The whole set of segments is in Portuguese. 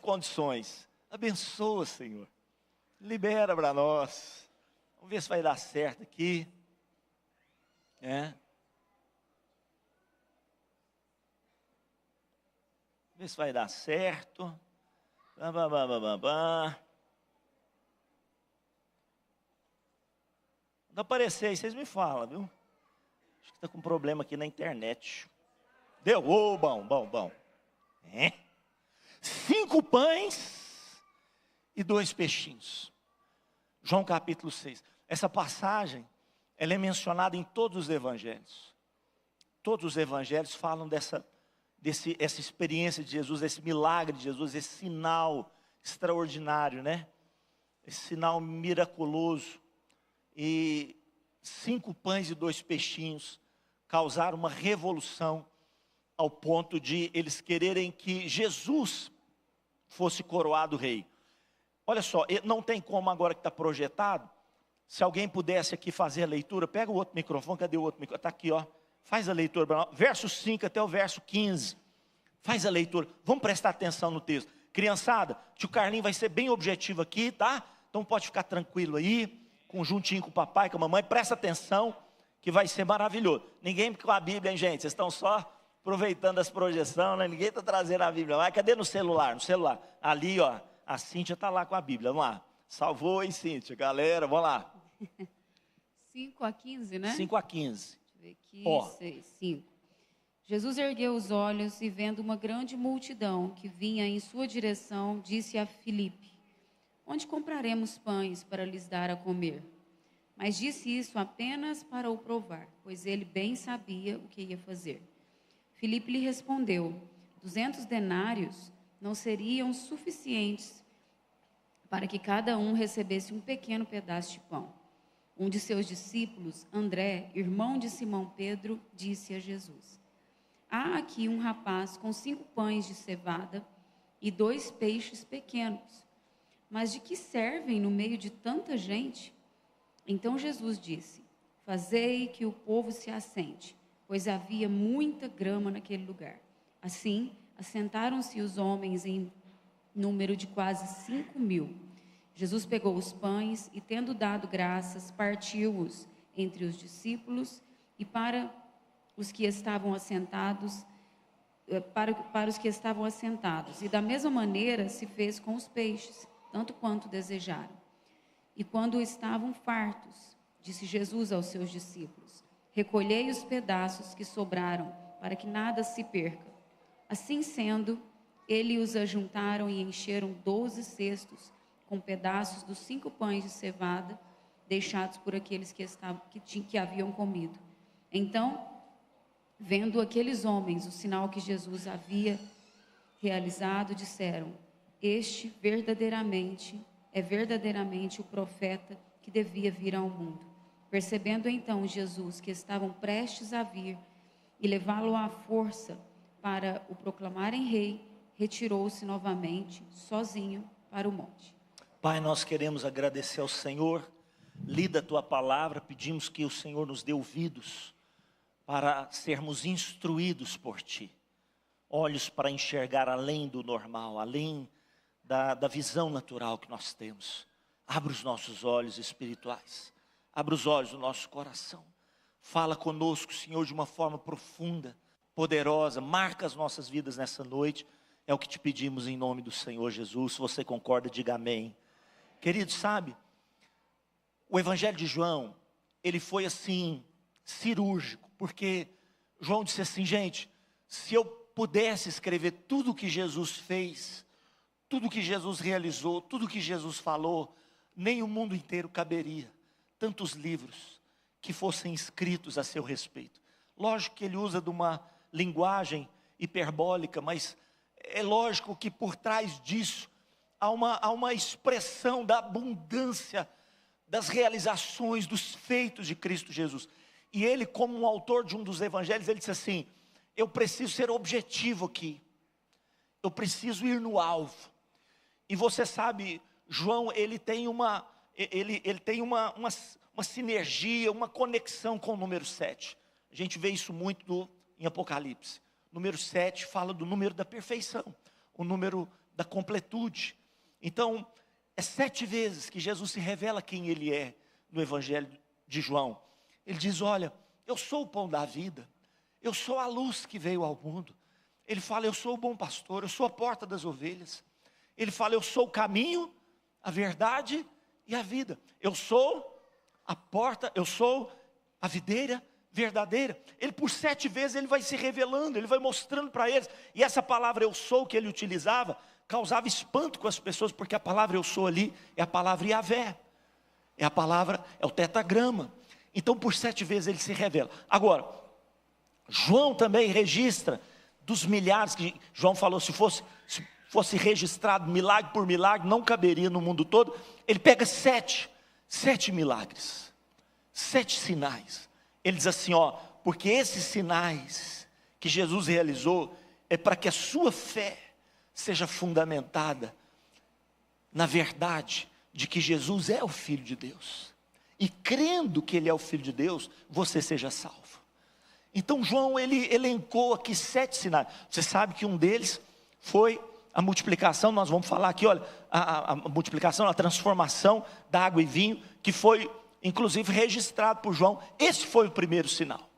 condições. Abençoa, Senhor. Libera para nós. Vamos ver se vai dar certo aqui. Ver se vai dar certo. Quando aparecer aí, vocês me falam, viu? Acho que está com problema aqui na internet. Deu? Ô, bom. 5 pães e 2 peixinhos. João capítulo 6. Essa passagem, ela é mencionada em todos os evangelhos. Todos os evangelhos falam dessa experiência de Jesus, desse milagre de Jesus, esse sinal extraordinário, né? Esse sinal miraculoso. E 5 pães e 2 peixinhos causaram uma revolução ao ponto de eles quererem que Jesus fosse coroado rei. Olha só, não tem como agora que está projetado, se alguém pudesse aqui fazer a leitura, pega o outro microfone, cadê o outro microfone? Está aqui, ó. Faz a leitura, verso 5 até o verso 15. Faz a leitura, vamos prestar atenção no texto. Criançada, tio Carlinho vai ser bem objetivo aqui, tá? Então pode ficar tranquilo aí, juntinho com o papai, com a mamãe, presta atenção, que vai ser maravilhoso. Ninguém com a Bíblia, hein, gente? Vocês estão só aproveitando as projeções, né? Ninguém está trazendo a Bíblia. Mas cadê no celular? No celular. Ali, ó, a Cíntia está lá com a Bíblia. Vamos lá. Salvou, hein, Cíntia? Galera, vamos lá. 5 a 15, né? 5 a 15. Deixa eu ver aqui, 5. Jesus ergueu os olhos e vendo uma grande multidão que vinha em sua direção, disse a Filipe: onde compraremos pães para lhes dar a comer? Mas disse isso apenas para o provar, pois ele bem sabia o que ia fazer. Filipe lhe respondeu: 200 denários não seriam suficientes para que cada um recebesse um pequeno pedaço de pão. Um de seus discípulos, André, irmão de Simão Pedro, disse a Jesus: há aqui um rapaz com 5 pães de cevada e 2 peixes pequenos. Mas de que servem no meio de tanta gente? Então Jesus disse: fazei que o povo se assente, pois havia muita grama naquele lugar. Assim, assentaram-se os homens em número de quase 5.000. Jesus pegou os pães e, tendo dado graças, partiu-os entre os discípulos e para os que estavam assentados, e da mesma maneira se fez com os peixes, tanto quanto desejaram. E quando estavam fartos, disse Jesus aos seus discípulos: recolhei os pedaços que sobraram, para que nada se perca. Assim sendo, eles os ajuntaram e encheram 12 cestos com pedaços dos 5 pães de cevada, deixados por aqueles que haviam comido. Então, vendo aqueles homens o sinal que Jesus havia realizado, disseram: este é verdadeiramente o profeta que devia vir ao mundo. Percebendo então Jesus que estavam prestes a vir e levá-lo à força para o proclamarem rei, retirou-se novamente, sozinho, para o monte. Pai, nós queremos agradecer ao Senhor, lida a tua palavra, pedimos que o Senhor nos dê ouvidos para sermos instruídos por ti, olhos para enxergar além do normal, além da visão natural que nós temos. Abra os nossos olhos espirituais, abra os olhos do nosso coração, fala conosco, Senhor, de uma forma profunda, poderosa, marca as nossas vidas nessa noite, é o que te pedimos em nome do Senhor Jesus. Se você concorda, diga amém. Querido, sabe, o Evangelho de João, ele foi assim, cirúrgico, porque João disse assim: gente, se eu pudesse escrever tudo o que Jesus fez, tudo o que Jesus realizou, tudo o que Jesus falou, nem o mundo inteiro caberia, tantos livros que fossem escritos a seu respeito. Lógico que ele usa de uma linguagem hiperbólica, mas é lógico que por trás disso há uma expressão da abundância das realizações, dos feitos de Cristo Jesus. E ele, como um autor de um dos evangelhos, ele disse assim: eu preciso ser objetivo aqui, eu preciso ir no alvo. E você sabe, João, ele tem uma sinergia, uma conexão com o número 7. A gente vê isso muito em Apocalipse. Número 7 fala do número da perfeição, o número da completude. Então, é 7 vezes que Jesus se revela quem Ele é no Evangelho de João. Ele diz, olha, eu sou o pão da vida, eu sou a luz que veio ao mundo. Ele fala, eu sou o bom pastor, eu sou a porta das ovelhas. Ele fala, eu sou o caminho, a verdade e a vida. Eu sou a porta, eu sou a videira verdadeira. Ele por 7 vezes ele vai se revelando, ele vai mostrando para eles. E essa palavra eu sou que ele utilizava, causava espanto com as pessoas, porque a palavra eu sou ali é a palavra Yahvé. É a palavra, é o tetragrama. Então por 7 vezes ele se revela. Agora, João também registra dos milhares que João falou, se fosse registrado milagre por milagre, não caberia no mundo todo. Ele pega 7 milagres, 7 sinais. Ele diz assim, ó, porque esses sinais que Jesus realizou é para que a sua fé seja fundamentada na verdade de que Jesus é o Filho de Deus. E crendo que Ele é o Filho de Deus, você seja salvo. Então João, ele elencou aqui 7 sinais. Você sabe que um deles foi a multiplicação, nós vamos falar aqui, olha, a multiplicação, a transformação da água em vinho, que foi inclusive registrado por João. Esse foi o primeiro sinal.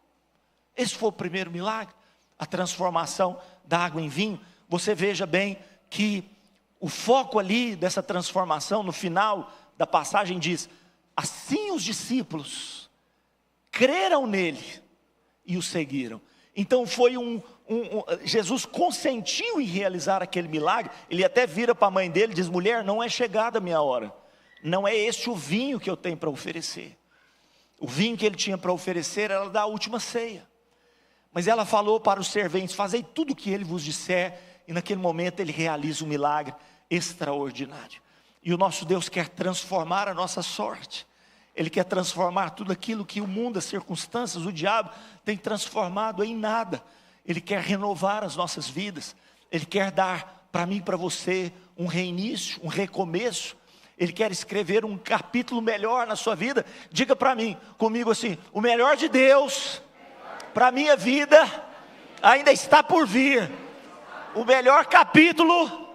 Esse foi o primeiro milagre, a transformação da água em vinho. Você veja bem que o foco ali dessa transformação, no final da passagem diz, assim os discípulos creram nele e o seguiram. Então foi Jesus consentiu em realizar aquele milagre. Ele até vira para a mãe dele e diz, mulher, não é chegada a minha hora. Não é este o vinho que eu tenho para oferecer. O vinho que ele tinha para oferecer era da última ceia. Mas ela falou para os serventes, fazei tudo o que ele vos disser. E naquele momento ele realiza um milagre extraordinário. E o nosso Deus quer transformar a nossa sorte. Ele quer transformar tudo aquilo que o mundo, as circunstâncias, o diabo tem transformado em nada. Ele quer renovar as nossas vidas. Ele quer dar para mim e para você um reinício, um recomeço. Ele quer escrever um capítulo melhor na sua vida. Diga para mim, comigo assim, o melhor de Deus para a minha vida ainda está por vir. O melhor capítulo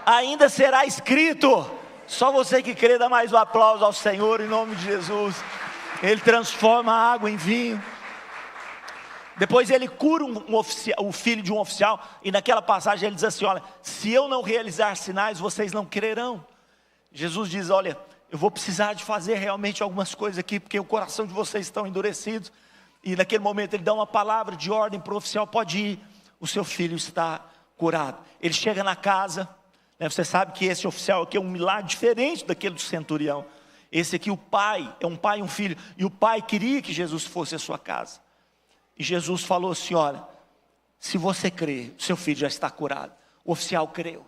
ainda será escrito. Só você que crê, dá mais um aplauso ao Senhor em nome de Jesus. Ele transforma a água em vinho. Depois ele cura o filho de um oficial. E naquela passagem ele diz assim, olha, se eu não realizar sinais, vocês não crerão. Jesus diz, olha, eu vou precisar de fazer realmente algumas coisas aqui, porque o coração de vocês estão endurecidos. E naquele momento ele dá uma palavra de ordem para o oficial, pode ir, o seu filho está curado. Ele chega na casa. Você sabe que esse oficial aqui é um milagre diferente daquele do centurião. Esse aqui, o pai, é um pai e um filho. E o pai queria que Jesus fosse à sua casa. E Jesus falou assim, olha, se você crer, seu filho já está curado. O oficial creu.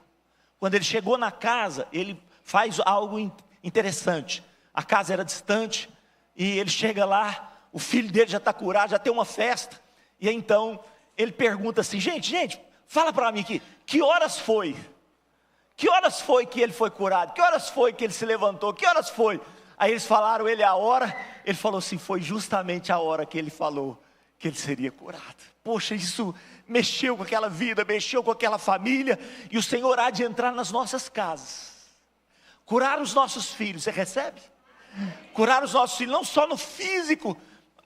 Quando ele chegou na casa, ele faz algo interessante. A casa era distante, e ele chega lá, o filho dele já está curado, já tem uma festa. E aí, então, ele pergunta assim, gente, fala para mim aqui, que horas foi? Que horas foi que ele foi curado? Que horas foi que ele se levantou? Que horas foi? Aí eles falaram ele a hora. Ele falou assim, foi justamente a hora que ele falou que ele seria curado. Poxa, isso mexeu com aquela vida, mexeu com aquela família. E o Senhor há de entrar nas nossas casas, curar os nossos filhos. Você recebe? Curar os nossos filhos, não só no físico,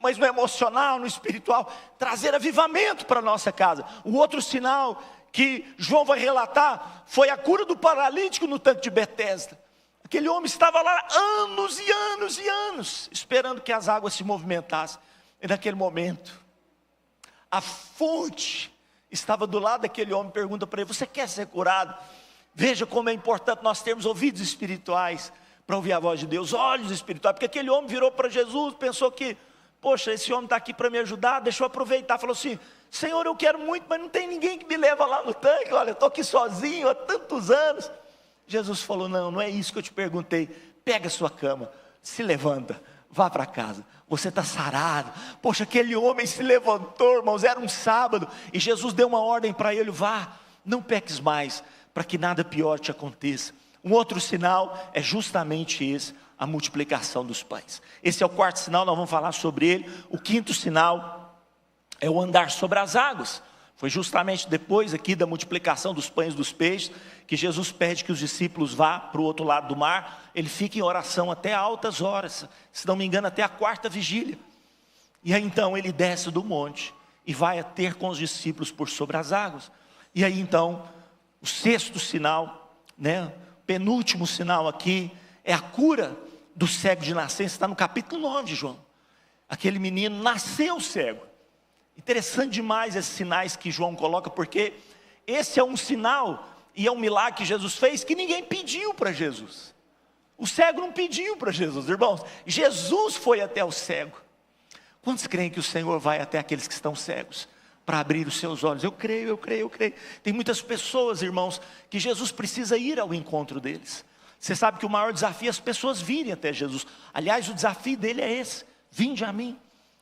mas no emocional, no espiritual. Trazer avivamento para a nossa casa. O outro sinal que João vai relatar foi a cura do paralítico no tanque de Betesda. Aquele homem estava lá anos e anos e anos, esperando que as águas se movimentassem. E naquele momento, a fonte estava do lado daquele homem, pergunta para ele, você quer ser curado? Veja como é importante nós termos ouvidos espirituais para ouvir a voz de Deus, olhos espirituais. Porque aquele homem virou para Jesus, pensou que, poxa, esse homem está aqui para me ajudar, deixa eu aproveitar. Falou assim, Senhor, eu quero muito, mas não tem ninguém que me leva lá no tanque. Olha, eu estou aqui sozinho há tantos anos. Jesus falou, não é isso que eu te perguntei. Pega a sua cama, se levanta, vá para casa. Você está sarado. Poxa, aquele homem se levantou, irmãos, era um sábado. E Jesus deu uma ordem para ele, vá, não peques mais, para que nada pior te aconteça. Um outro sinal é justamente esse, a multiplicação dos pães. Esse é o quarto sinal, nós vamos falar sobre ele. O quinto sinal é o andar sobre as águas. Foi justamente depois aqui da multiplicação dos pães e dos peixes, que Jesus pede que os discípulos vá para o outro lado do mar. Ele fica em oração até altas horas, se não me engano até a 4ª vigília. E aí então ele desce do monte e vai a ter com os discípulos por sobre as águas. E aí então, o 6º sinal, penúltimo sinal aqui, é a cura do cego de nascença. Está no capítulo 9 de João. Aquele menino nasceu cego. Interessante demais esses sinais que João coloca, porque esse é um sinal e é um milagre que Jesus fez que ninguém pediu para Jesus. O cego não pediu para Jesus, irmãos. Jesus foi até o cego. Quantos creem que o Senhor vai até aqueles que estão cegos para abrir os seus olhos? Eu creio. Tem muitas pessoas, irmãos, que Jesus precisa ir ao encontro deles. Você sabe que o maior desafio é as pessoas virem até Jesus. Aliás, o desafio dele é esse: vinde a mim,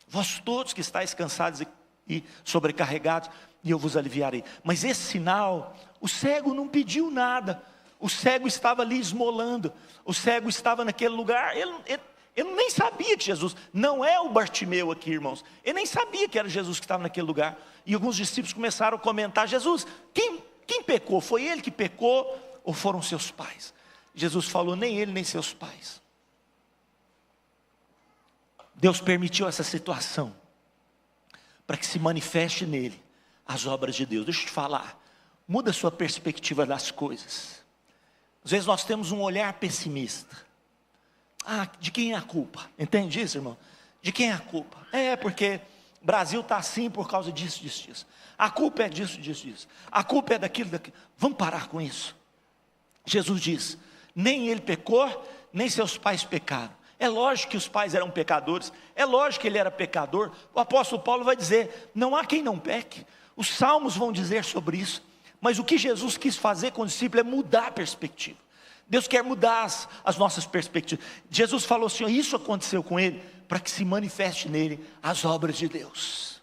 vós todos que estáis cansados e sobrecarregados, e eu vos aliviarei. Mas esse sinal, o cego não pediu nada. O cego estava ali esmolando. O cego estava naquele lugar. Ele nem sabia que Jesus, não é o Bartimeu aqui, irmãos. Ele nem sabia que era Jesus que estava naquele lugar. E alguns discípulos começaram a comentar: Jesus, quem pecou? Foi ele que pecou ou foram seus pais? Jesus falou: nem ele nem seus pais. Deus permitiu essa situação para que se manifeste nele as obras de Deus. Deixa eu te falar, muda a sua perspectiva das coisas. Às vezes nós temos um olhar pessimista. De quem é a culpa? Entende isso, irmão? De quem é a culpa? Porque o Brasil está assim por causa disso. A culpa é disso. A culpa é daquilo. Vamos parar com isso. Jesus diz: nem ele pecou, nem seus pais pecaram. É lógico que os pais eram pecadores, é lógico que ele era pecador. O apóstolo Paulo vai dizer: não há quem não peque. Os salmos vão dizer sobre isso. Mas o que Jesus quis fazer com o discípulo é mudar a perspectiva. Deus quer mudar as nossas perspectivas. Jesus falou assim: isso aconteceu com ele para que se manifeste nele as obras de Deus.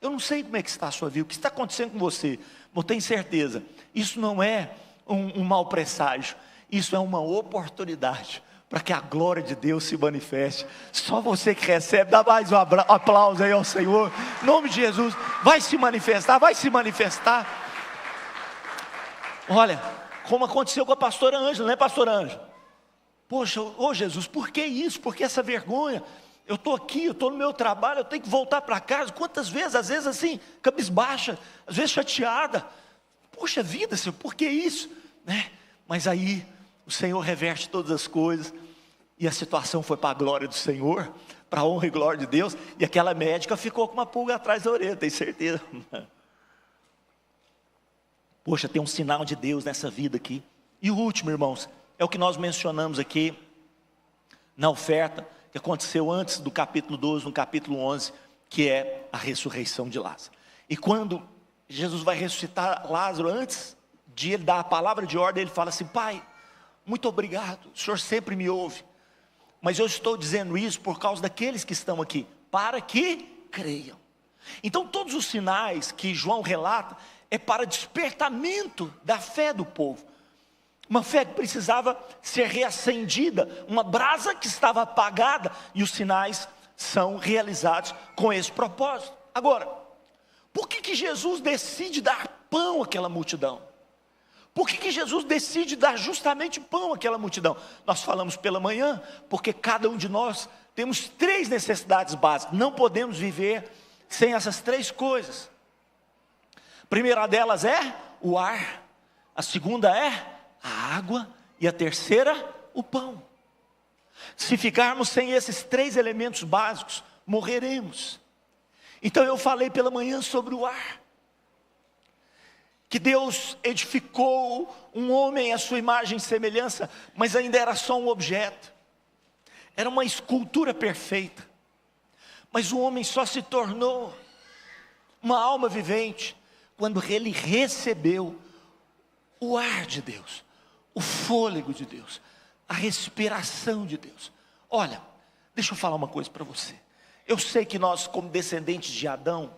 Eu não sei como é que está a sua vida, o que está acontecendo com você, mas tenho certeza, isso não é um mau presságio, isso é uma oportunidade para que a glória de Deus se manifeste. Só você que recebe, dá mais um aplauso aí ao Senhor, em nome de Jesus. Vai se manifestar. Olha, como aconteceu com a pastora Ângela, né, pastora Ângela? Poxa, Jesus, por que isso? Por que essa vergonha? Eu estou aqui, eu estou no meu trabalho, eu tenho que voltar para casa. Quantas vezes, às vezes assim, cabisbaixa, às vezes chateada. Poxa vida, Senhor, por que isso? Mas aí o Senhor reverte todas as coisas, e a situação foi para a glória do Senhor, para a honra e glória de Deus, e aquela médica ficou com uma pulga atrás da orelha, tenho certeza. Poxa, tem um sinal de Deus nessa vida aqui. E o último, irmãos, é o que nós mencionamos aqui, na oferta, que aconteceu antes do capítulo 12, no capítulo 11, que é a ressurreição de Lázaro. E quando Jesus vai ressuscitar Lázaro, antes de ele dar a palavra de ordem, ele fala assim: Pai, muito obrigado, o Senhor sempre me ouve, mas eu estou dizendo isso por causa daqueles que estão aqui, para que creiam. Então todos os sinais que João relata é para despertamento da fé do povo, uma fé que precisava ser reacendida, uma brasa que estava apagada, e os sinais são realizados com esse propósito. Agora, por que Jesus decide dar pão àquela multidão? Por que Jesus decide dar justamente pão àquela multidão? Nós falamos pela manhã, porque cada um de nós temos 3 necessidades básicas. Não podemos viver sem essas 3 coisas. A primeira delas é o ar. A segunda é a água. E a terceira, o pão. Se ficarmos sem esses 3 elementos básicos, morreremos. Então eu falei pela manhã sobre o ar. Que Deus edificou um homem à sua imagem e semelhança, mas ainda era só um objeto. Era uma escultura perfeita. Mas o homem só se tornou uma alma vivente quando ele recebeu o ar de Deus, o fôlego de Deus, a respiração de Deus. Olha, deixa eu falar uma coisa para você. Eu sei que nós, como descendentes de Adão,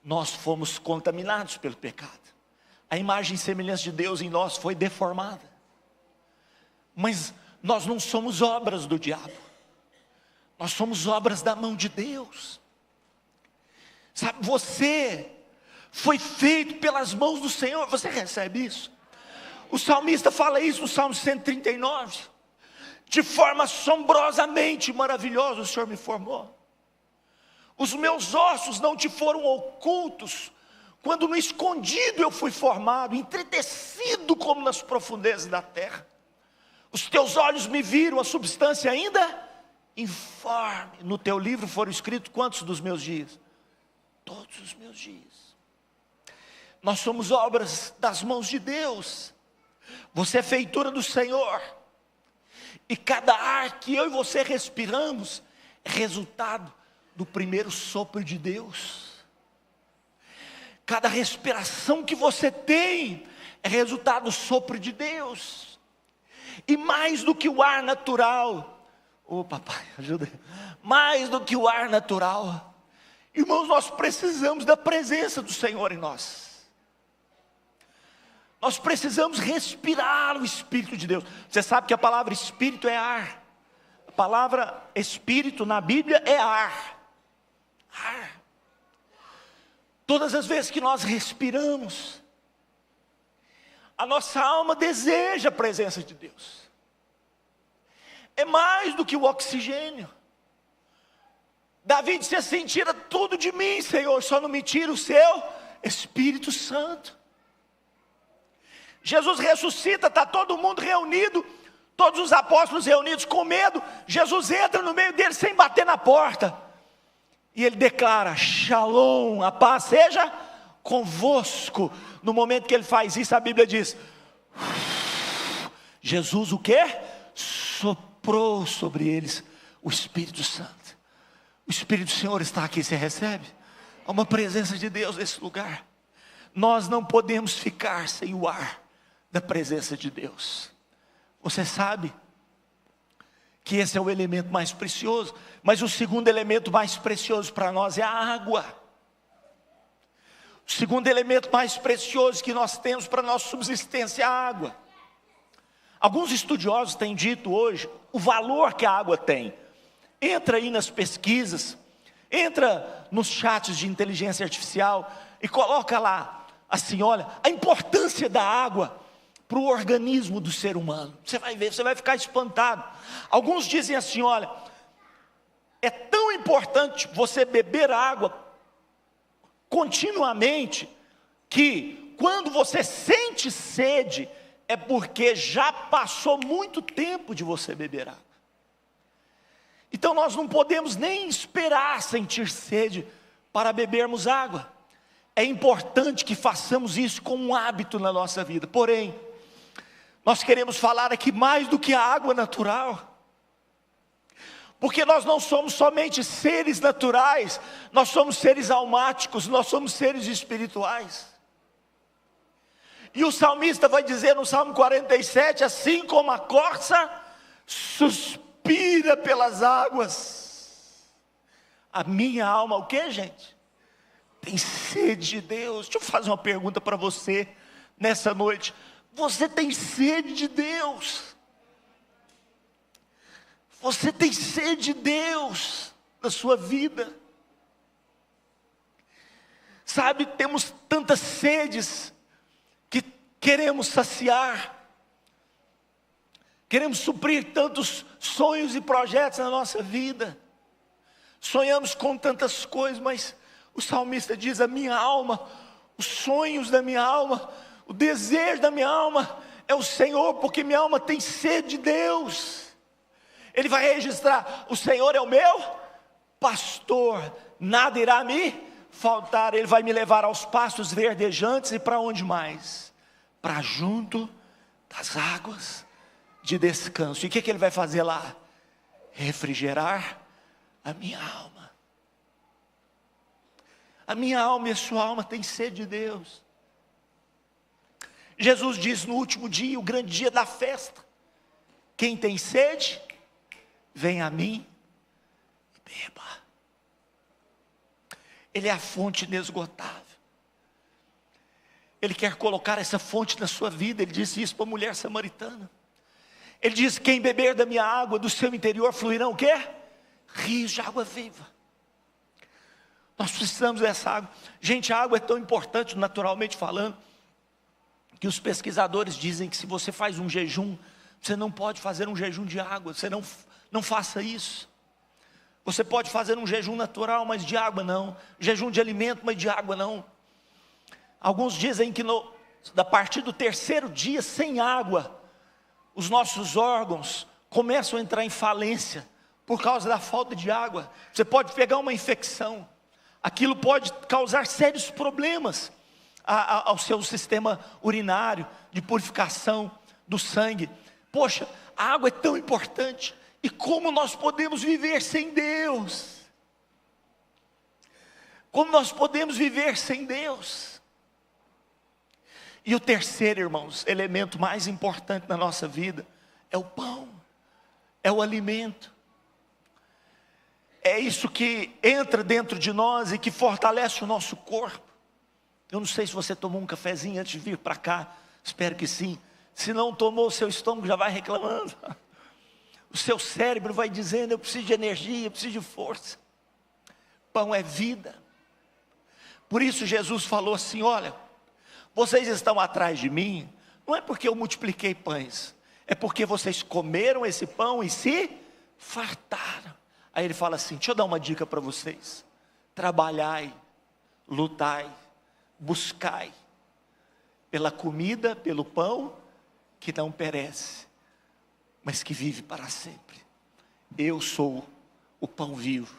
nós fomos contaminados pelo pecado. A imagem e semelhança de Deus em nós foi deformada. Mas nós não somos obras do diabo. Nós somos obras da mão de Deus. Sabe, você foi feito pelas mãos do Senhor. Você recebe isso? O salmista fala isso no Salmo 139. De forma assombrosamente maravilhosa o Senhor me formou. Os meus ossos não te foram ocultos, quando no escondido eu fui formado, entretecido como nas profundezas da terra. Os teus olhos me viram a substância ainda informe. No teu livro foram escritos quantos dos meus dias? Todos os meus dias. Nós somos obras das mãos de Deus. Você é feitura do Senhor. E cada ar que eu e você respiramos é resultado do primeiro sopro de Deus. Cada respiração que você tem é resultado do sopro de Deus. E mais do que o ar natural, papai, ajuda aí. Mais do que o ar natural, irmãos, nós precisamos da presença do Senhor em nós. Nós precisamos respirar o Espírito de Deus. Você sabe que a palavra Espírito é ar. A palavra Espírito na Bíblia é ar. Ar. Todas as vezes que nós respiramos, a nossa alma deseja a presença de Deus. É mais do que o oxigênio. Davi disse assim: tira tudo de mim, Senhor, só não me tira o seu Espírito Santo. Jesus ressuscita, está todo mundo reunido, todos os apóstolos reunidos com medo. Jesus entra no meio deles sem bater na porta. E ele declara: Shalom, a paz seja convosco. No momento que ele faz isso, a Bíblia diz: Jesus o quê? Soprou sobre eles o Espírito Santo. O Espírito do Senhor está aqui, você recebe? Há uma presença de Deus nesse lugar. Nós não podemos ficar sem o ar da presença de Deus. Você sabe que esse é o elemento mais precioso, mas o segundo elemento mais precioso para nós é a água. O segundo elemento mais precioso que nós temos para a nossa subsistência é a água. Alguns estudiosos têm dito hoje o valor que a água tem. Entra aí nas pesquisas, entra nos chats de inteligência artificial e coloca lá assim: olha, a importância da água para o organismo do ser humano. Você vai ver, você vai ficar espantado. Alguns dizem assim: olha, é tão importante você beber água continuamente, que quando você sente sede, é porque já passou muito tempo de você beber água. Então nós não podemos nem esperar sentir sede para bebermos água. É importante que façamos isso como um hábito na nossa vida. Porém, nós queremos falar aqui mais do que a água natural, porque nós não somos somente seres naturais, nós somos seres almáticos, nós somos seres espirituais. E o salmista vai dizer no Salmo 47, assim como a corça suspira pelas águas, a minha alma, o que, gente? Tem sede de Deus. Deixa eu fazer uma pergunta para você nessa noite. Você tem sede de Deus? Você tem sede de Deus na sua vida? Sabe, temos tantas sedes que queremos saciar, queremos suprir tantos sonhos e projetos na nossa vida, sonhamos com tantas coisas, mas o salmista diz: a minha alma, os sonhos da minha alma, o desejo da minha alma é o Senhor, porque minha alma tem sede de Deus. Ele vai registrar: o Senhor é o meu pastor, nada irá me faltar. Ele vai me levar aos pastos verdejantes e para onde mais? Para junto das águas de descanso. E o que ele vai fazer lá? Refrigerar a minha alma. A minha alma e a sua alma têm sede de Deus. Jesus diz no último dia, o grande dia da festa: quem tem sede, vem a mim e beba. Ele é a fonte inesgotável. Ele quer colocar essa fonte na sua vida. Ele disse isso para a mulher samaritana. Ele diz: quem beber da minha água, do seu interior fluirão o quê? Rios de água viva. Nós precisamos dessa água. Gente, a água é tão importante, naturalmente falando, que os pesquisadores dizem que se você faz um jejum, você não pode fazer um jejum de água. Você não faça isso. Você pode fazer um jejum natural, mas de água não. Jejum de alimento, mas de água não. Alguns dizem que a partir do terceiro dia sem água, os nossos órgãos começam a entrar em falência por causa da falta de água. Você pode pegar uma infecção. Aquilo pode causar sérios problemas ao seu sistema urinário, de purificação do sangue. Poxa, a água é tão importante. E como nós podemos viver sem Deus? Como nós podemos viver sem Deus? E o terceiro, irmãos, elemento mais importante na nossa vida é o pão, é o alimento. É isso que entra dentro de nós e que fortalece o nosso corpo. Eu não sei se você tomou um cafezinho antes de vir para cá, espero que sim. Se não tomou, o seu estômago já vai reclamando. O seu cérebro vai dizendo, eu preciso de energia, eu preciso de força. Pão é vida. Por isso Jesus falou assim, olha, vocês estão atrás de mim, não é porque eu multipliquei pães, é porque vocês comeram esse pão e se fartaram. Aí ele fala assim, deixa eu dar uma dica para vocês. Trabalhai, lutai, buscai pela comida, pelo pão que não perece, mas que vive para sempre. Eu sou o pão vivo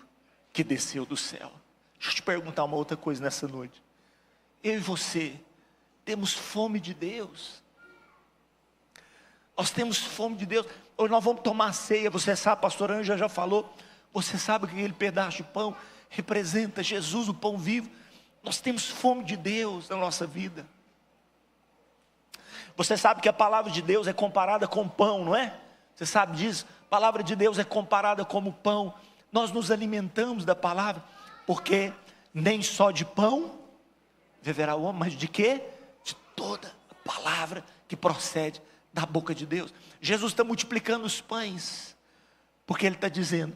que desceu do céu. Deixa eu te perguntar uma outra coisa nessa noite. Eu e você temos fome de Deus. Nós temos fome de Deus. Hoje nós vamos tomar ceia. Você sabe, a pastora Ângela já falou. Você sabe que aquele pedaço de pão representa Jesus, o pão vivo. Nós temos fome de Deus na nossa vida. Você sabe que a palavra de Deus é comparada com pão, não é? Você sabe disso? A palavra de Deus é comparada como pão. Nós nos alimentamos da palavra, porque nem só de pão viverá o homem, mas de quê? De toda a palavra que procede da boca de Deus. Jesus está multiplicando os pães, porque Ele está dizendo,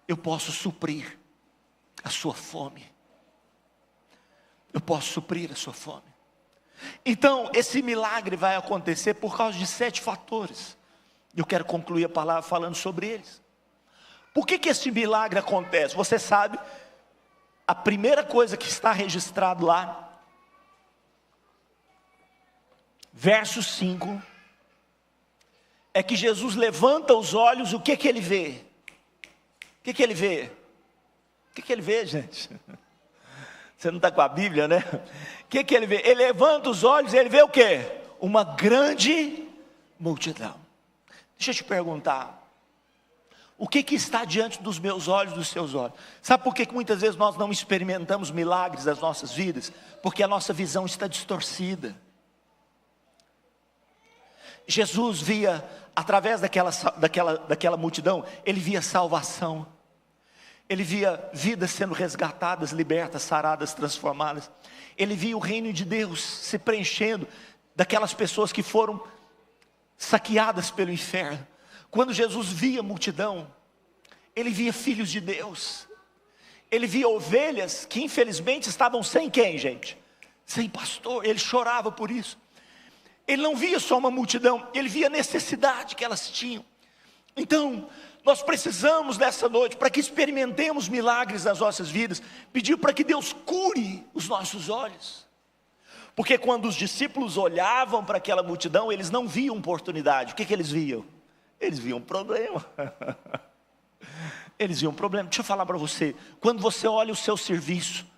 eu posso suprir a sua fome. Eu posso suprir a sua fome. Então, esse milagre vai acontecer por causa de 7 fatores. Eu quero concluir a palavra falando sobre eles. Por que esse milagre acontece? Você sabe, a primeira coisa que está registrado lá, verso 5, é que Jesus levanta os olhos, o que ele vê? O que ele vê? O que ele vê, gente? Você não está com a Bíblia, né? O que ele vê? Ele levanta os olhos e ele vê o quê? Uma grande multidão. Deixa eu te perguntar. O que está diante dos meus olhos, dos seus olhos? Sabe por que muitas vezes nós não experimentamos milagres das nossas vidas? Porque a nossa visão está distorcida. Jesus via, através daquela multidão, ele via salvação. Ele via vidas sendo resgatadas, libertas, saradas, transformadas. Ele via o reino de Deus se preenchendo daquelas pessoas que foram saqueadas pelo inferno. Quando Jesus via a multidão, ele via filhos de Deus. Ele via ovelhas que infelizmente estavam sem quem, gente? Sem pastor. Ele chorava por isso. Ele não via só uma multidão, ele via a necessidade que elas tinham. Então, nós precisamos nessa noite, para que experimentemos milagres nas nossas vidas, pedir para que Deus cure os nossos olhos. Porque quando os discípulos olhavam para aquela multidão, eles não viam oportunidade. O que eles viam? Eles viam um problema. Eles viam um problema. Deixa eu falar para você, quando você olha o seu serviço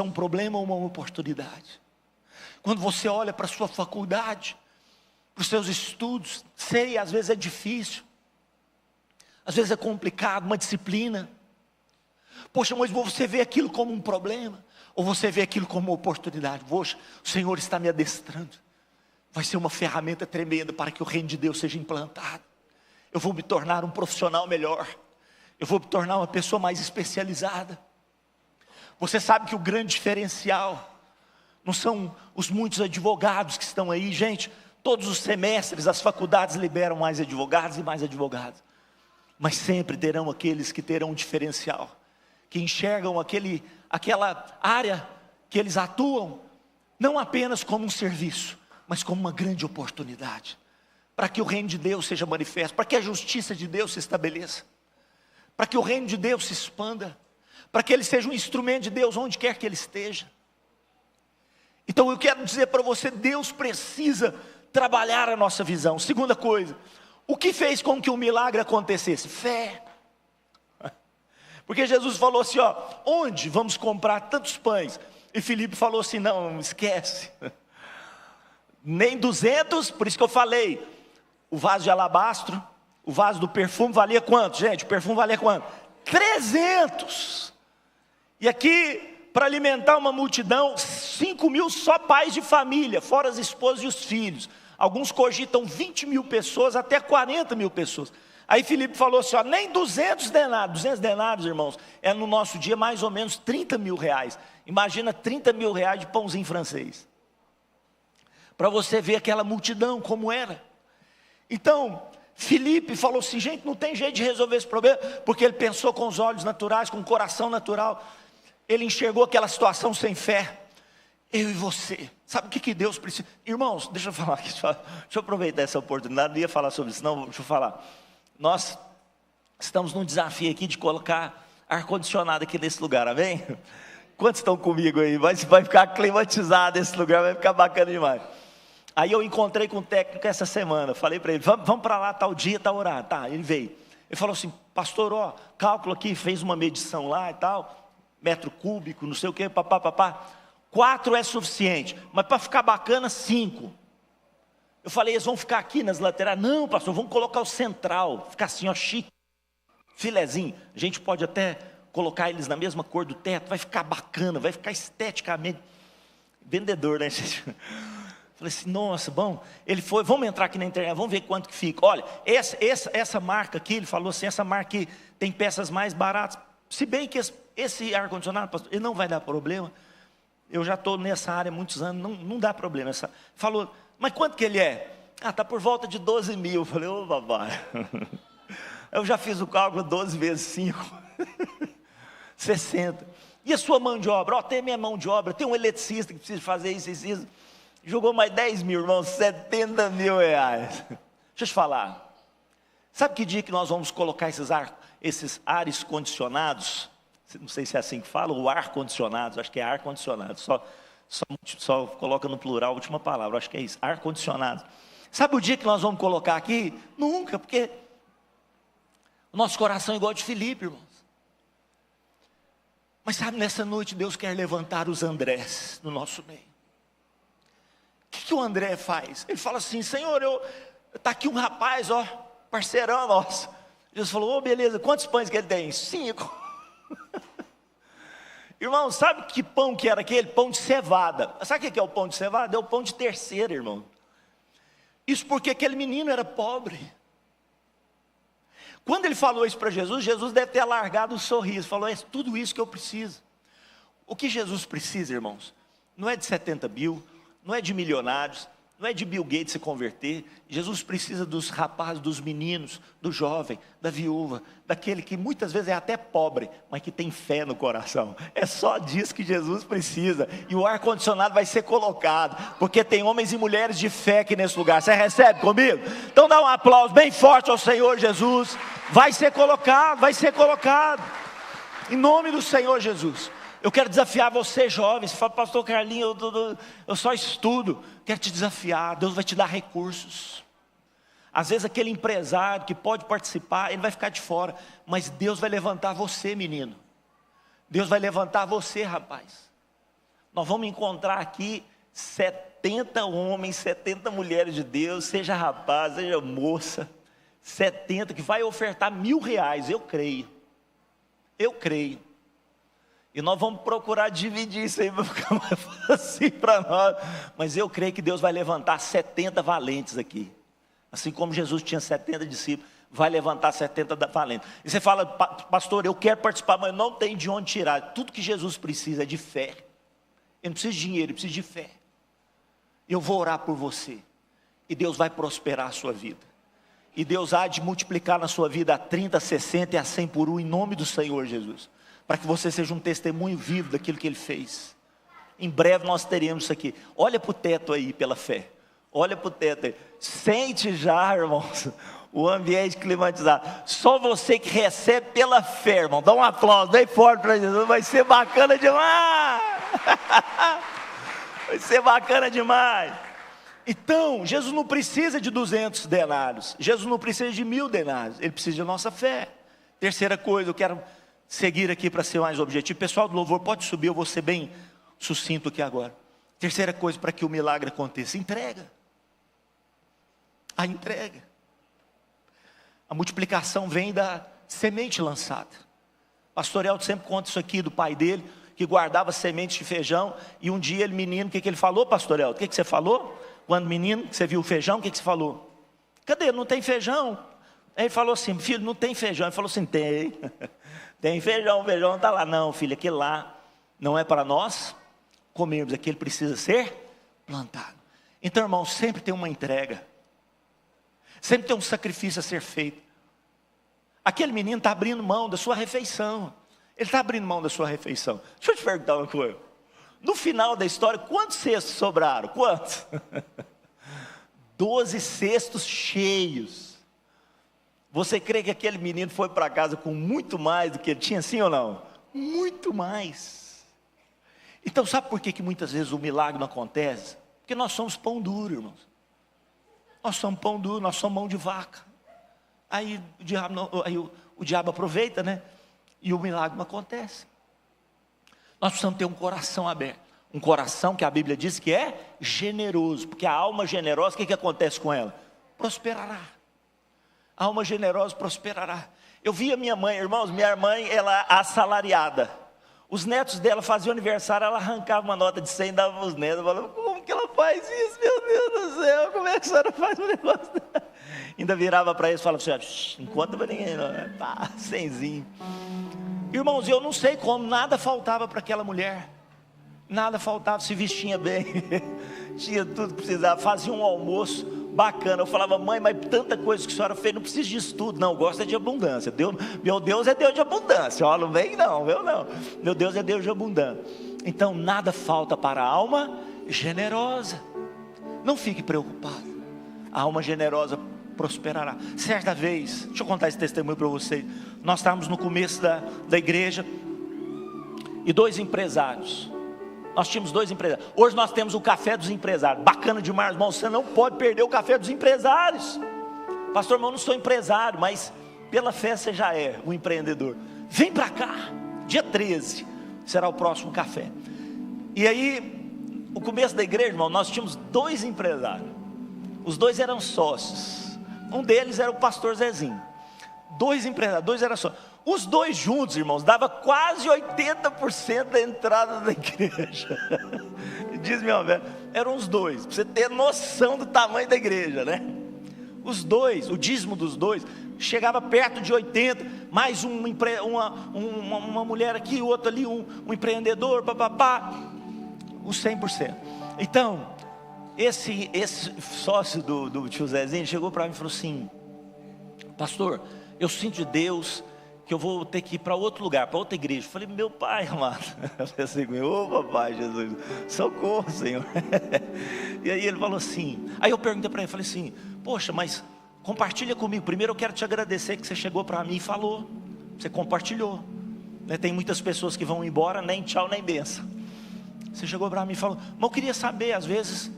é um problema ou uma oportunidade? Quando você olha para a sua faculdade, para os seus estudos, sei, às vezes é difícil, às vezes é complicado, uma disciplina. Poxa, mas você vê aquilo como um problema, ou você vê aquilo como uma oportunidade? Poxa, o Senhor está me adestrando, vai ser uma ferramenta tremenda para que o reino de Deus seja implantado. Eu vou me tornar um profissional melhor, eu vou me tornar uma pessoa mais especializada. Você sabe que o grande diferencial não são os muitos advogados que estão aí, gente. Todos os semestres as faculdades liberam mais advogados e mais advogados, mas sempre terão aqueles que terão um diferencial, que enxergam aquela área que eles atuam, não apenas como um serviço, mas como uma grande oportunidade, para que o reino de Deus seja manifesto, para que a justiça de Deus se estabeleça, para que o reino de Deus se expanda, para que ele seja um instrumento de Deus onde quer que ele esteja. Então eu quero dizer para você, Deus precisa trabalhar a nossa visão. Segunda coisa, o que fez com que o milagre acontecesse? Fé. Porque Jesus falou assim, ó, onde vamos comprar tantos pães? E Filipe falou assim, não esquece, nem 200, por isso que eu falei, o vaso de alabastro, o vaso do perfume valia quanto, gente? O perfume valia quanto? 300, e aqui, para alimentar uma multidão, 5.000 só pais de família, fora as esposas e os filhos, alguns cogitam 20.000 pessoas, até 40.000 pessoas, aí Filipe falou assim, ó, nem 200 denários, irmãos, é no nosso dia mais ou menos 30 mil reais, imagina 30 mil reais de pãozinho francês, para você ver aquela multidão como era. Então, Filipe falou assim, gente, não tem jeito de resolver esse problema, porque ele pensou com os olhos naturais, com o coração natural, ele enxergou aquela situação sem fé. Eu e você, sabe o que Deus precisa? Irmãos, deixa eu falar aqui, deixa eu aproveitar essa oportunidade, não ia falar sobre isso, não, deixa eu falar. Nós estamos num desafio aqui de colocar ar-condicionado aqui nesse lugar, amém? Quantos estão comigo aí? Vai ficar climatizado esse lugar, vai ficar bacana demais. Aí eu encontrei com o técnico essa semana, falei para ele, vamos para lá tal dia, tal horário, tá, ele veio. Ele falou assim, pastor, ó, cálculo aqui, fez uma medição lá e tal, metro cúbico, não sei o que, papá, 4 é suficiente, mas para ficar bacana, 5. Eu falei, eles vão ficar aqui nas laterais? Não, pastor, vamos colocar o central, ficar assim, ó, chique, filezinho. A gente pode até colocar eles na mesma cor do teto, vai ficar bacana, vai ficar esteticamente. Vendedor, né, gente? Falei assim, nossa, bom. Ele foi, vamos entrar aqui na internet, vamos ver quanto que fica. Olha, essa marca aqui, ele falou assim, essa marca aqui tem peças mais baratas. Se bem que esse ar-condicionado, pastor, ele não vai dar problema. Eu já estou nessa área há muitos anos, não dá problema. Falou, mas quanto que ele é? Está por volta de 12 mil. Eu falei, ô babai. Eu já fiz o cálculo 12 vezes 5. 60. E a sua mão de obra? Ó, tem minha mão de obra, tem um eletricista que precisa fazer isso. Jogou mais 10 mil, irmãos, 70 mil reais. Deixa eu te falar. Sabe que dia que nós vamos colocar esses ares condicionados? Não sei se é assim que fala, ou ar-condicionados, acho que é ar-condicionado. Só coloca no plural a última palavra, acho que é isso, ar-condicionado. Sabe o dia que nós vamos colocar aqui? Nunca, porque o nosso coração é igual de Filipe, irmãos. Mas sabe, nessa noite Deus quer levantar os Andrés no nosso meio. O que o André faz? Ele fala assim, Senhor, está aqui um rapaz, ó, parceirão nosso. Jesus falou, ô beleza, quantos pães que ele tem? 5. Irmão, sabe que pão que era aquele? Pão de cevada. Sabe o que é o pão de cevada? É o pão de terceira, irmão. Isso porque aquele menino era pobre. Quando ele falou isso para Jesus, Jesus deve ter alargado o sorriso, falou, é tudo isso que eu preciso. O que Jesus precisa, irmãos, não é de 70 mil, não é de milionários, não é de Bill Gates se converter. Jesus precisa dos rapazes, dos meninos, do jovem, da viúva, daquele que muitas vezes é até pobre, mas que tem fé no coração. É só disso que Jesus precisa. E o ar-condicionado vai ser colocado, porque tem homens e mulheres de fé aqui nesse lugar. Você recebe comigo? Então dá um aplauso bem forte ao Senhor Jesus. Vai ser colocado, em nome do Senhor Jesus. Eu quero desafiar você, jovens. Você fala, pastor Carlinhos, eu só estudo. Quero te desafiar. Deus vai te dar recursos. Às vezes aquele empresário que pode participar, ele vai ficar de fora. Mas Deus vai levantar você, menino. Deus vai levantar você, rapaz. Nós vamos encontrar aqui 70 homens, 70 mulheres de Deus. Seja rapaz, seja moça. 70 que vai ofertar R$1.000. Eu creio. E nós vamos procurar dividir isso aí para ficar mais fácil para nós. Mas eu creio que Deus vai levantar 70 valentes aqui. Assim como Jesus tinha 70 discípulos, vai levantar 70 valentes. E você fala, pastor, eu quero participar, mas não tem de onde tirar. Tudo que Jesus precisa é de fé. Ele não precisa de dinheiro, ele precisa de fé. Eu vou orar por você. E Deus vai prosperar a sua vida. E Deus há de multiplicar na sua vida a 30, a 60 e a 100 por 1, em nome do Senhor Jesus. para que você seja um testemunho vivo daquilo que Ele fez. Em breve nós teremos isso aqui. Olha para o teto aí pela fé. Olha para o teto aí. Sente já, irmãos, o ambiente climatizado. Só você que recebe pela fé, irmão. Dá um aplauso bem forte para Jesus. Vai ser bacana demais. Vai ser bacana demais. Então, Jesus não precisa de 200 denários. Jesus não precisa de 1000 denários. Ele precisa de nossa fé. Terceira coisa, eu quero seguir aqui para ser mais objetivo. Pessoal do louvor, pode subir, eu vou ser bem sucinto aqui agora. Terceira coisa para que o milagre aconteça: entrega. A entrega. A multiplicação vem da semente lançada. Pastor Elton sempre conta isso aqui do pai dele, que guardava sementes de feijão, e um dia ele, menino, o que ele falou, pastor Elton? O que você falou? Quando menino, você viu o feijão, o que você falou? Cadê? Não tem feijão. Aí ele falou assim: filho, não tem feijão. Ele falou assim: tem. Tem feijão, o feijão não está lá. Não, filho, aquele lá não é para nós comermos, aquele precisa ser plantado. Então, irmão, sempre tem uma entrega. Sempre tem um sacrifício a ser feito. Aquele menino está abrindo mão da sua refeição. Ele está abrindo mão da sua refeição. Deixa eu te perguntar uma coisa. No final da história, quantos cestos sobraram? Quantos? 12 cestos cheios. Você crê que aquele menino foi para casa com muito mais do que ele tinha, sim ou não? Muito mais. Então sabe por que muitas vezes o milagre não acontece? Porque nós somos pão duro, irmãos. Nós somos pão duro, nós somos mão de vaca. Aí o diabo aproveita, né? E o milagre não acontece. Nós precisamos ter um coração aberto. Um coração que a Bíblia diz que é generoso. Porque a alma generosa, o que acontece com ela? Prosperará. A alma generosa prosperará. Eu vi a minha mãe, irmãos, minha mãe, ela é assalariada. Os netos dela faziam aniversário, ela arrancava uma nota de 100 e dava para os netos. Eu falava: como que ela faz isso, meu Deus do céu? Como é que a senhora faz um negócio desse? Ainda virava para eles e falava assim: não conta para ninguém não, né? Tá, 100zinho. Irmãos, eu não sei como, nada faltava para aquela mulher. Nada faltava, se vestia bem. Tinha tudo que precisava, fazia um almoço bacana. Eu falava: mãe, mas tanta coisa que a senhora fez, não precisa disso tudo. Não, gosta de abundância. Meu Deus é Deus de abundância. Ó, não vem não, viu não. Meu Deus é Deus de abundância. Então nada falta para a alma generosa. Não fique preocupado. A alma generosa prosperará. Certa vez, deixa eu contar esse testemunho para vocês. Nós estávamos no começo da igreja, e 2 empresários. Nós tínhamos 2 empresários. Hoje nós temos o café dos empresários. Bacana demais, irmão. Você não pode perder o café dos empresários. Pastor, irmão, eu não sou empresário, mas pela fé você já é um empreendedor. Vem para cá, dia 13 será o próximo café. E aí, o começo da igreja, irmão, nós tínhamos 2 empresários. Os 2 eram sócios. Um deles era o pastor Zezinho. 2 empresários, 2 eram sócios. Os 2 juntos, irmãos, dava quase 80% da entrada da igreja. Diz meu velho, eram os 2, para você ter noção do tamanho da igreja, né? Os 2, o dízimo dos 2 chegava perto de 80, mais uma mulher aqui, outro ali, um empreendedor, papapá, os 100%. Então, esse sócio do tio Zezinho chegou para mim e falou assim: pastor, eu sinto de Deus que eu vou ter que ir para outro lugar, para outra igreja. Eu falei: meu pai amado. Eu falei assim: ô papai Jesus, socorro, Senhor. E aí ele falou assim, aí eu perguntei para ele, falei assim: poxa, mas compartilha comigo. Primeiro eu quero te agradecer que você chegou para mim e falou, você compartilhou, né? Tem muitas pessoas que vão embora, nem tchau, nem benção. Você chegou para mim e falou: mas eu queria saber, às vezes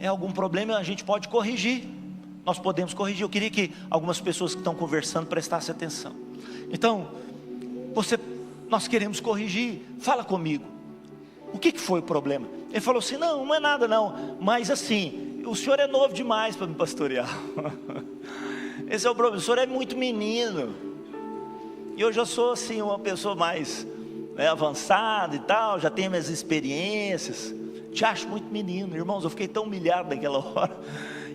é algum problema, a gente pode corrigir. Nós podemos corrigir. Eu queria que algumas pessoas que estão conversando prestassem atenção. Então, nós queremos corrigir. Fala comigo. O que foi o problema? Ele falou assim: não é nada não. Mas assim, o senhor é novo demais para me pastorear. Esse é o problema. O senhor é muito menino. E eu já sou assim, uma pessoa mais avançada e tal. Já tenho minhas experiências. Te acho muito menino. Irmãos, eu fiquei tão humilhado naquela hora.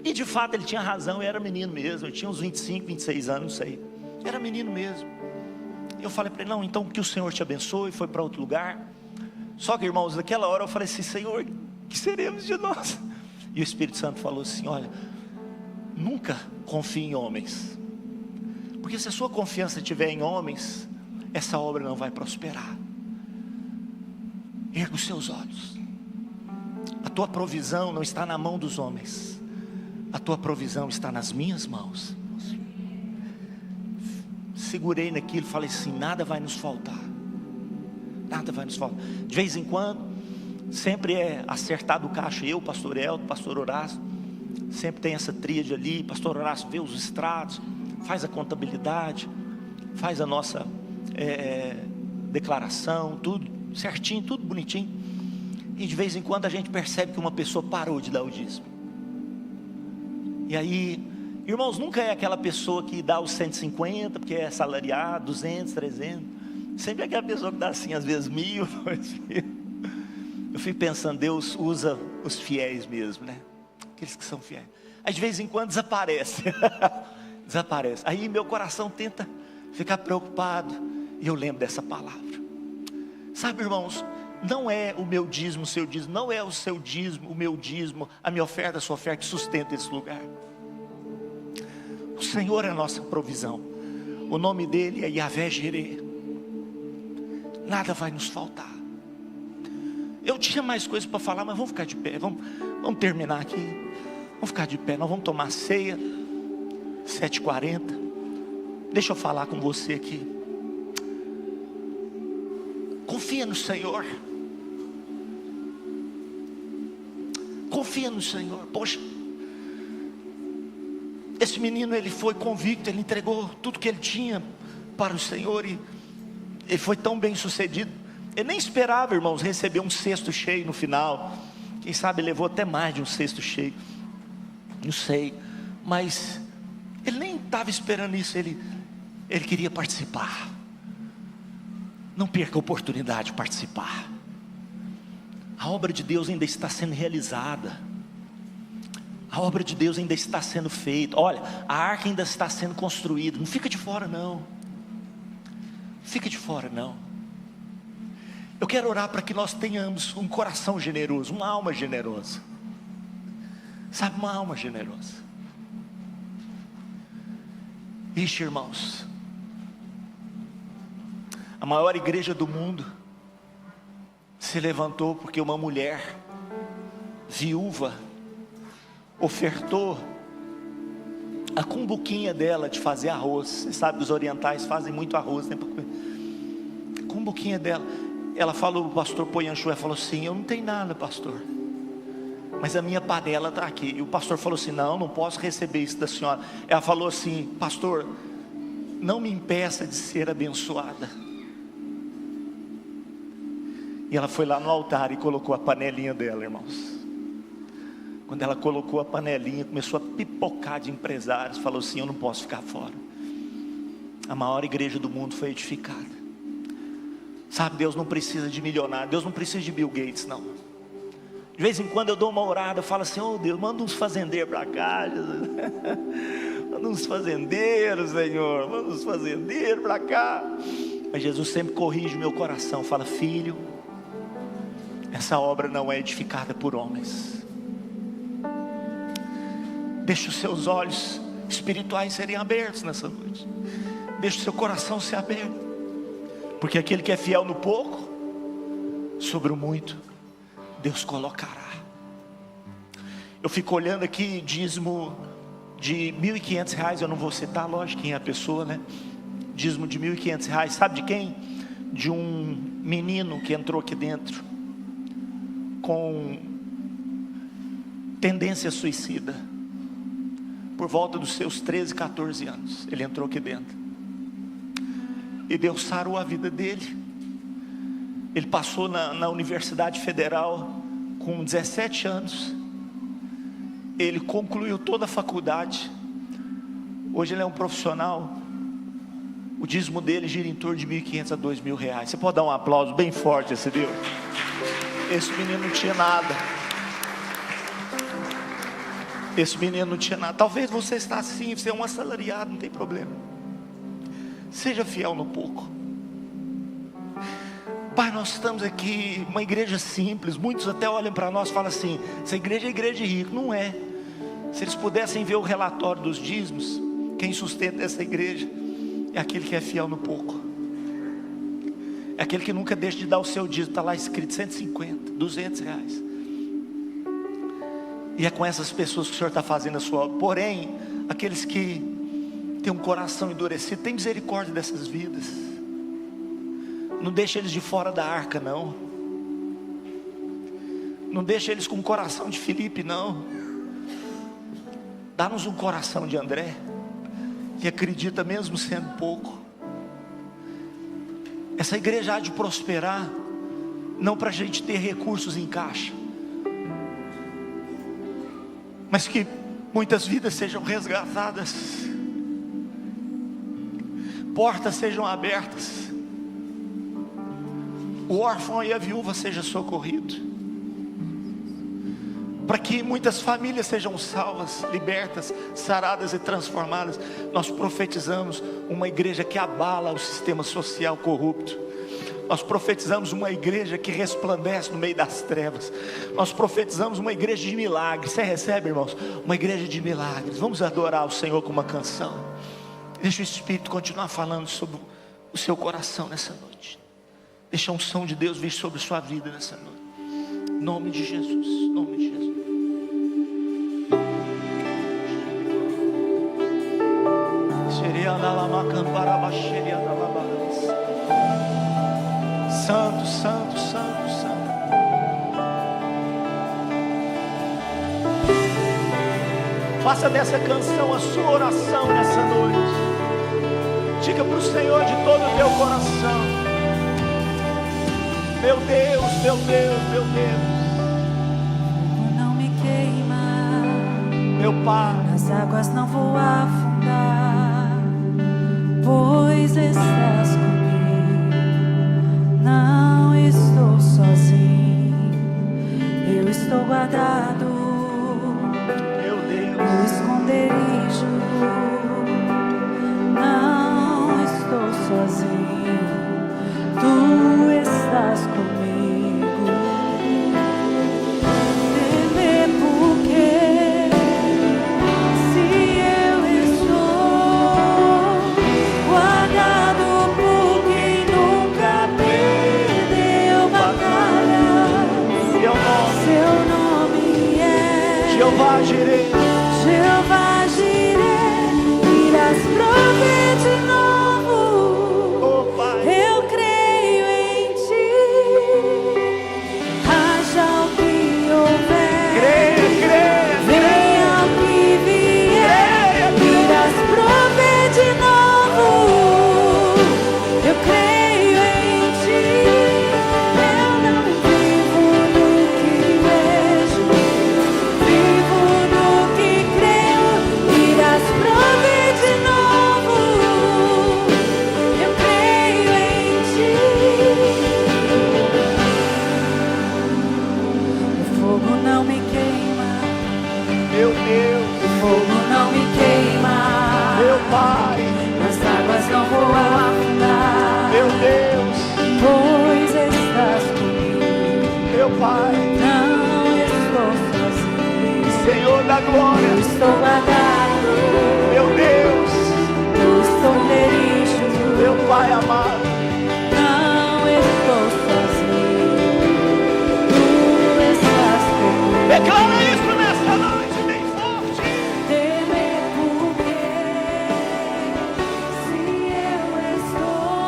E de fato ele tinha razão, eu era menino mesmo. Eu tinha uns 25, 26 anos, não sei. Era menino mesmo. Eu falei para ele: não, então que o Senhor te abençoe. Foi para outro lugar. Só que, irmãos, naquela hora eu falei assim: Senhor, que seremos de nós? E o Espírito Santo falou assim: olha, nunca confie em homens, porque se a sua confiança estiver em homens, essa obra não vai prosperar. Erga os seus olhos. A tua provisão não está na mão dos homens, a tua provisão está nas minhas mãos. Segurei naquilo, falei assim: nada vai nos faltar, nada vai nos faltar. De vez em quando, sempre é acertado o caixa, eu, pastor Elton, pastor Horácio, sempre tem essa tríade ali. Pastor Horácio vê os extratos, faz a contabilidade, faz a nossa declaração, tudo certinho, tudo bonitinho. E de vez em quando a gente percebe que uma pessoa parou de dar o dízimo. E aí, irmãos, nunca é aquela pessoa que dá os 150, porque é salariado, 200, 300. Sempre é aquela pessoa que dá assim, às vezes 1.000, 2.000. Eu fico pensando, Deus usa os fiéis mesmo, né? Aqueles que são fiéis. Aí de vez em quando desaparece. Desaparece. Aí meu coração tenta ficar preocupado. E eu lembro dessa palavra. Sabe, irmãos, não é o meu dízimo, o seu dízimo, não é o seu dízimo, o meu dízimo, a minha oferta, a sua oferta que sustenta esse lugar. O Senhor é a nossa provisão. O nome dele é Yahvé Jireh. Nada vai nos faltar. Eu tinha mais coisas para falar, mas vamos ficar de pé. Vamos terminar aqui. Vamos ficar de pé. Nós vamos tomar ceia 7h40. Deixa eu falar com você aqui. Confia no Senhor. Confia no Senhor. Poxa, esse menino, ele foi convicto, ele entregou tudo que ele tinha para o Senhor, e ele foi tão bem sucedido. Ele nem esperava, irmãos, receber um cesto cheio no final. Quem sabe levou até mais de um cesto cheio, não sei, mas ele nem estava esperando isso. Ele queria participar. Não perca a oportunidade de participar. A obra de Deus ainda está sendo realizada. A obra de Deus ainda está sendo feita. Olha, a arca ainda está sendo construída. Não fica de fora não. Fica de fora não. Eu quero orar para que nós tenhamos um coração generoso, uma alma generosa. Sabe, uma alma generosa. Ixi, irmãos, a maior igreja do mundo se levantou porque uma mulher viúva ofertou a cumbuquinha dela de fazer arroz. Você sabe que os orientais fazem muito arroz, né? A cumbuquinha dela. Ela falou, o pastor Poyanchué falou assim: eu não tenho nada, pastor, mas a minha panela está aqui. E o pastor falou assim: não posso receber isso da senhora. Ela falou assim: pastor, não me impeça de ser abençoada. E ela foi lá no altar e colocou a panelinha dela, irmãos. Quando ela colocou a panelinha, começou a pipocar de empresários. Falou assim: eu não posso ficar fora. A maior igreja do mundo foi edificada. Sabe, Deus não precisa de milionário, Deus não precisa de Bill Gates, não. De vez em quando eu dou uma orada, eu falo assim: oh Deus, manda uns fazendeiros para cá, Jesus. Manda uns fazendeiros, Senhor, manda uns fazendeiros para cá. Mas Jesus sempre corrige o meu coração, fala: filho, essa obra não é edificada por homens. Deixa os seus olhos espirituais serem abertos nessa noite. Deixa o seu coração ser aberto. Porque aquele que é fiel no pouco, sobre o muito, Deus colocará. Eu fico olhando aqui, dízimo de R$1.500. Eu não vou citar, lógico, quem é a pessoa, né? Dízimo de R$1.500. Sabe de quem? De um menino que entrou aqui dentro com tendência suicida. Por volta dos seus 13, 14 anos, ele entrou aqui dentro. E Deus sarou a vida dele. Ele passou na Universidade Federal com 17 anos. Ele concluiu toda a faculdade. Hoje ele é um profissional. O dízimo dele gira em torno de R$1.500 a R$2.000. Você pode dar um aplauso bem forte a esse Deus? Esse menino não tinha nada. Esse menino não tinha nada. Talvez você está assim, você é um assalariado, não tem problema. Seja fiel no pouco. Pai, nós estamos aqui, uma igreja simples. Muitos até olham para nós e falam assim: essa igreja é igreja de rico. Não é. Se eles pudessem ver o relatório dos dízimos, quem sustenta essa igreja é aquele que é fiel no pouco. É aquele que nunca deixa de dar o seu dízimo. Está lá escrito 150, 200 reais. E é com essas pessoas que o Senhor está fazendo a sua obra. Porém, aqueles que têm um coração endurecido, tem misericórdia dessas vidas. Não deixa eles de fora da arca, não. Não deixa eles com o coração de Filipe, não. Dá-nos um coração de André, que acredita mesmo sendo pouco. Essa igreja há de prosperar, não para a gente ter recursos em caixa, mas que muitas vidas sejam resgatadas, portas sejam abertas, o órfão e a viúva sejam socorridos, para que muitas famílias sejam salvas, libertas, saradas e transformadas. Nós profetizamos uma igreja que abala o sistema social corrupto. Nós profetizamos uma igreja que resplandece no meio das trevas. Nós profetizamos uma igreja de milagres. Você recebe, irmãos? Uma igreja de milagres. Vamos adorar o Senhor com uma canção. Deixa o Espírito continuar falando sobre o seu coração nessa noite. Deixa a unção de Deus vir sobre a sua vida nessa noite. Em nome de Jesus, em nome de Jesus. Santo, santo, santo, santo. Faça dessa canção a sua oração nessa noite. Diga para o Senhor de todo o teu coração: meu Deus, meu Deus, meu Deus. Não me queima, meu Pai. nas águas não vou afundar, pois estás comigo. Não estou sozinho, eu estou guardado no esconderijo. Não estou sozinho, tu estás comigo. Temer porque se eu estou guardado por quem nunca perdeu batalha. Seu nome é Jeová Jireh. Jeová Jireh, irás prover de novo. Oh, Pai. Eu creio em ti, haja o que houver, Creia, venha o que vier, irás prover de novo. Eu creio em ti, eu não vivo do que vejo, vivo do que creio, irás prover de novo. Eu creio em ti. O fogo não me queima, meu Deus, o fogo não me queima. meu Pai, Nas águas não vou afundar, meu Deus, pois estás comigo. meu Pai, Não estou sozinho, Senhor da glória, eu estou guardado meu Deus, no esconderijo. meu Pai amado. Não estou sozinho, tu estás comigo. Declara isso nesta noite, bem forte. Temer porque se eu estou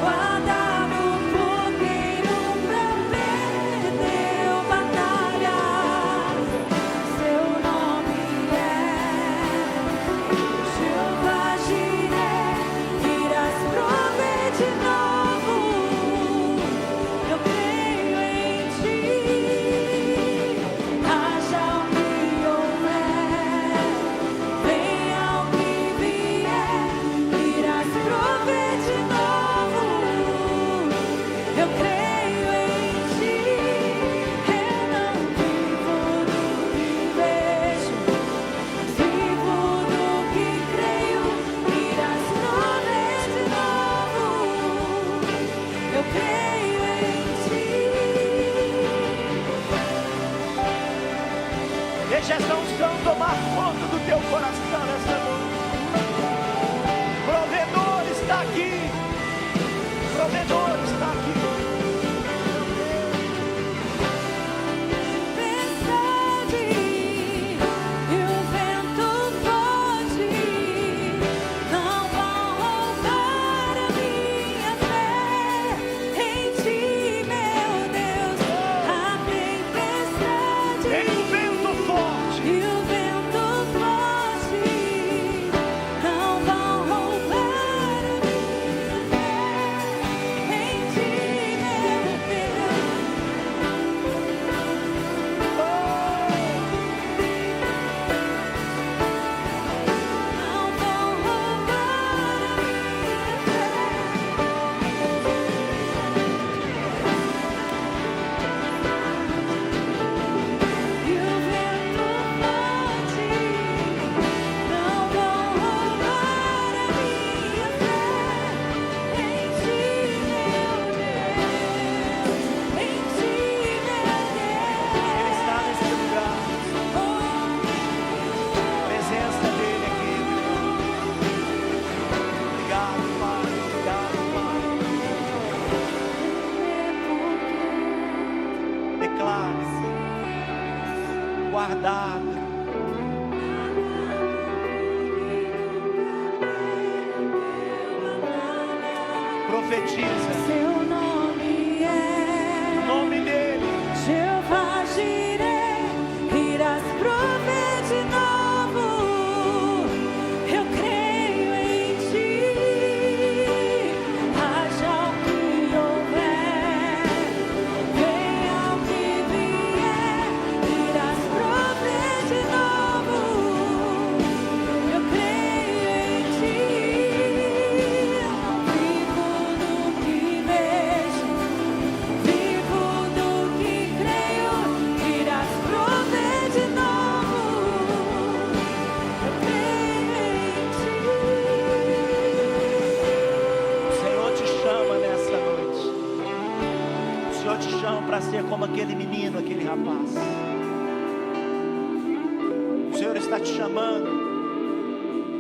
guardado por quem nunca perdeu batalha. Seu nome é guardada. Profetiza. Seu nome é O nome dele. Jeová Jireh, irás prover de novo. Eu creio em ti. Haja o que houver, venha o que vier, irás prover de novo. Eu creio em ti. Vivo do que vejo, vivo do que creio, irás prover de novo. Eu creio em ti. O Senhor te chama nessa noite. O Senhor te chama para ser como aquele menino, aquele rapaz. O Senhor está te chamando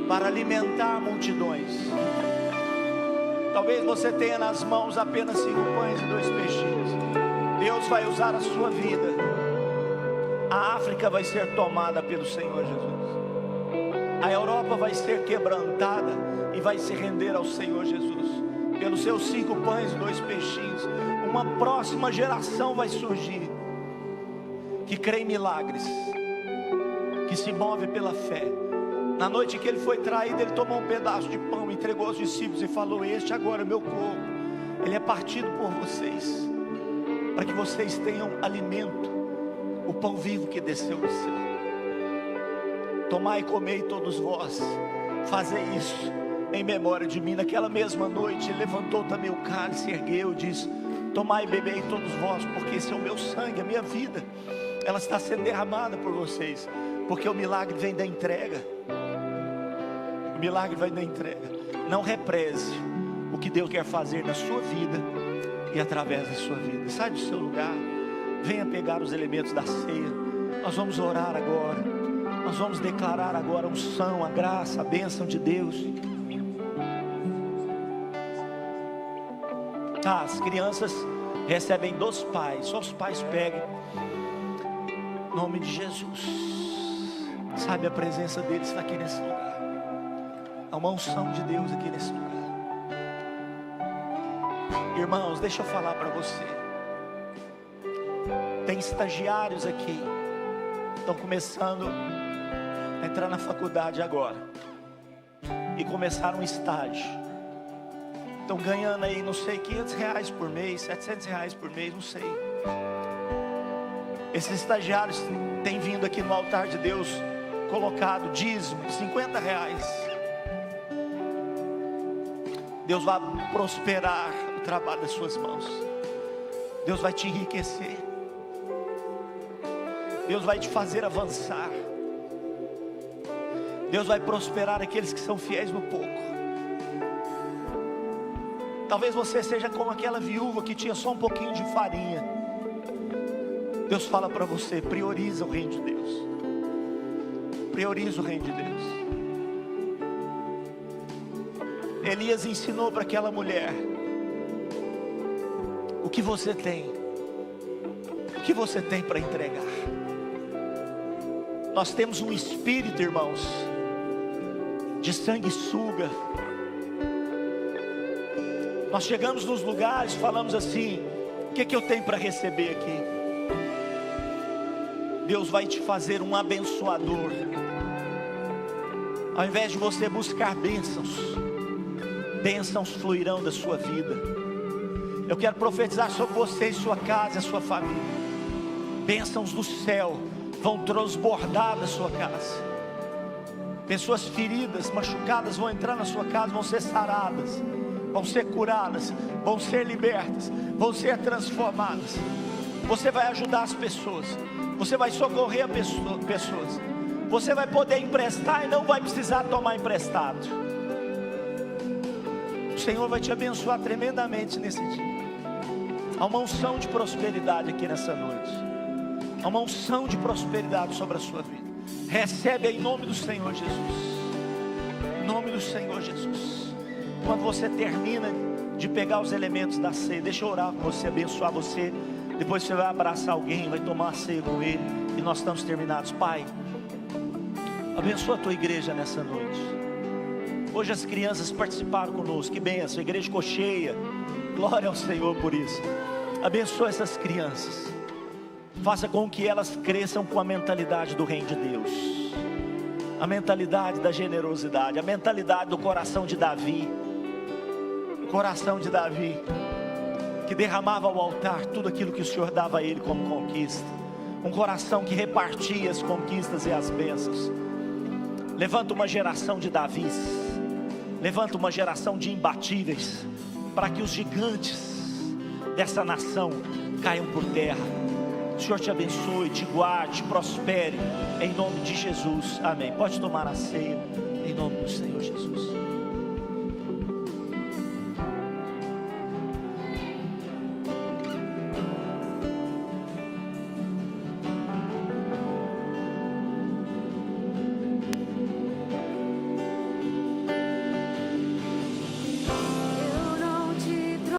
para alimentar multidões. Talvez você tenha nas mãos apenas 5 pães e 2 peixinhos. Deus vai usar a sua vida. A África vai ser tomada pelo Senhor Jesus. A Europa vai ser quebrantada e vai se render ao Senhor Jesus. Pelos seus 5 pães e 2 peixinhos, uma próxima geração vai surgir que crê em milagres, que se move pela fé. Na noite que ele foi traído, ele tomou um pedaço de pão, entregou aos discípulos e falou: este agora é meu corpo, ele é partido por vocês, para que vocês tenham alimento, o pão vivo que desceu do céu. Tomai e comei todos vós, fazei isso em memória de mim. Naquela mesma noite ele levantou também o cálice, ergueu e disse: tomai e bebei todos vós, porque esse é o meu sangue, a minha vida, ela está sendo derramada por vocês, porque o milagre vem da entrega. O milagre vem da entrega. Não represe o que Deus quer fazer na sua vida e através da sua vida. Sai do seu lugar, venha pegar os elementos da ceia. Nós vamos orar agora, nós vamos declarar agora a unção, a graça, a bênção de Deus. As crianças recebem dos pais, só os pais peguem. Em nome de Jesus. Sabe, a presença deles está aqui nesse lugar. Há uma unção de Deus aqui nesse lugar. Irmãos, deixa eu falar para você. Tem estagiários aqui, estão começando a entrar na faculdade agora e começaram um estágio. Estão ganhando aí, não sei, R$500 por mês, R$700 por mês, não sei. Esses estagiários têm vindo aqui no altar de Deus, colocado dízimo, R$50. Deus vai prosperar o trabalho das suas mãos. Deus vai te enriquecer. Deus vai te fazer avançar. Deus vai prosperar aqueles que são fiéis no pouco. Talvez você seja como aquela viúva que tinha só um pouquinho de farinha. Deus fala para você: prioriza o reino de Deus. Prioriza o reino de Deus. Elias ensinou para aquela mulher: o que você tem? O que você tem para entregar? Nós temos um espírito, irmãos, de sanguessuga. Nós chegamos nos lugares, falamos assim: o que eu tenho para receber aqui? Deus vai te fazer um abençoador. Ao invés de você buscar bênçãos, bênçãos fluirão da sua vida. Eu quero profetizar sobre você e sua casa e a sua família. Bênçãos do céu vão transbordar da sua casa. Pessoas feridas, machucadas vão entrar na sua casa, vão ser saradas, vão ser curadas, vão ser libertas, vão ser transformadas. Você vai ajudar as pessoas, você vai socorrer a pessoas, você vai poder emprestar e não vai precisar tomar emprestado. O Senhor vai te abençoar tremendamente nesse dia. Há uma unção de prosperidade aqui nessa noite. Há uma unção de prosperidade sobre a sua vida. Recebe em nome do Senhor Jesus. Em nome do Senhor Jesus. Quando você termina de pegar os elementos da ceia, deixa eu orar com você, abençoar você. Depois você vai abraçar alguém, vai tomar a ceia com ele. E nós estamos terminados. Pai, abençoa a tua igreja nessa noite. Hoje as crianças participaram conosco, que bênção, a igreja ficou cheia. Glória ao Senhor por isso. Abençoa essas crianças. Faça com que elas cresçam com a mentalidade do reino de Deus, a mentalidade da generosidade, a mentalidade do coração de Davi. O coração de Davi, que derramava ao altar tudo aquilo que o Senhor dava a ele como conquista. Um coração que repartia as conquistas e as bênçãos. Levanta uma geração de Davis. Levanta uma geração de imbatíveis, para que os gigantes dessa nação caiam por terra. O Senhor te abençoe, te guarde, te prospere, em nome de Jesus, amém. Pode tomar a ceia, em nome do Senhor Jesus.